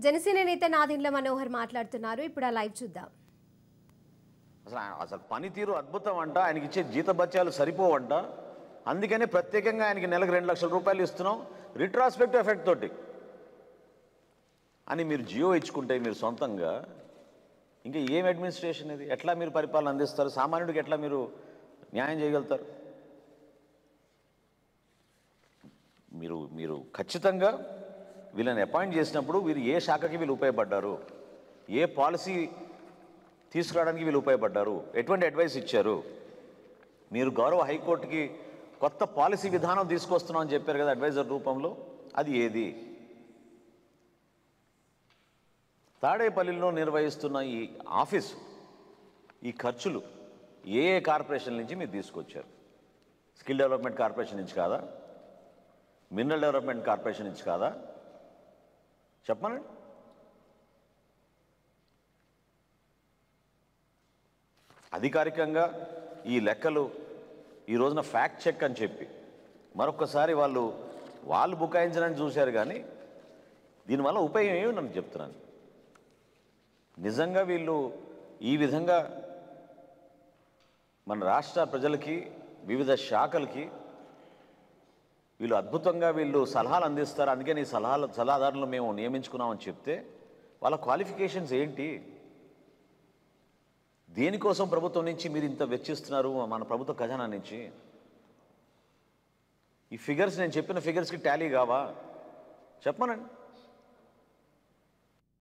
జనసేన నేత నాదెండ్ల మనోహర్ మాట్లాడుతున్నారు. ఇప్పుడు ఆ లైవ్ చూద్దాం. అసలు పనితీరు అద్భుతం అంట. ఆయనకి ఇచ్చే జీతభత్యాలు సరిపోవంట. అందుకనే ప్రత్యేకంగా ఆయనకి నెలకు 2 లక్షల రూపాయలు ఇస్తున్నాం రిట్రాస్పెక్టివ్ ఎఫెక్ట్ తోటి అని మీరు జియో ఇచ్చుకుంటే మీరు సొంతంగా ఇంకా ఏం అడ్మినిస్ట్రేషన్ ఇది? ఎట్లా మీరు పరిపాలన అందిస్తారు? సామాన్యుడికి ఎట్లా మీరు న్యాయం చేయగలుగుతారు? మీరు ఖచ్చితంగా వీళ్ళని అపాయింట్ చేసినప్పుడు వీరు ఏ శాఖకి వీళ్ళు ఉపయోగపడ్డారు, ఏ పాలసీ తీసుకురావడానికి వీళ్ళు ఉపయోగపడ్డారు, ఎటువంటి అడ్వైస్ ఇచ్చారు? మీరు గౌరవ హైకోర్టుకి కొత్త పాలసీ విధానం తీసుకొస్తున్నాం అని చెప్పారు కదా అడ్వైజర్ రూపంలో, అది ఏది? తాడేపల్లిలో నిర్వహిస్తున్న ఈ ఆఫీసు ఈ ఖర్చులు ఏ కార్పొరేషన్ నుంచి మీరు తీసుకొచ్చారు? స్కిల్ డెవలప్మెంట్ కార్పొరేషన్ నుంచి కాదా? మినరల్ డెవలప్మెంట్ కార్పొరేషన్ నుంచి కాదా? చెప్పమనండి. అధికారికంగా ఈ లెక్కలు ఈ రోజున ఫ్యాక్ట్ చెక్ అని చెప్పి మరొకసారి వాళ్ళు బుకాయించడానికి చూశారు. కానీ దీనివల్ల ఉపయోగం ఏమి నన్ను చెప్తున్నాను. నిజంగా వీళ్ళు ఈ విధంగా మన రాష్ట్ర ప్రజలకి వివిధ శాఖలకి వీళ్ళు అద్భుతంగా సలహాలు అందిస్తారు. అందుకని ఈ సలహాదారులను మేము నియమించుకున్నామని చెప్తే వాళ్ళ క్వాలిఫికేషన్స్ ఏంటి? దేనికోసం ప్రభుత్వం నుంచి మీరు ఇంత వెచ్చిస్తున్నారు? మన ప్రభుత్వ ఖజానా నుంచి ఈ ఫిగర్స్, నేను చెప్పిన ఫిగర్స్కి టాలీ కావా? చెప్పమనండి.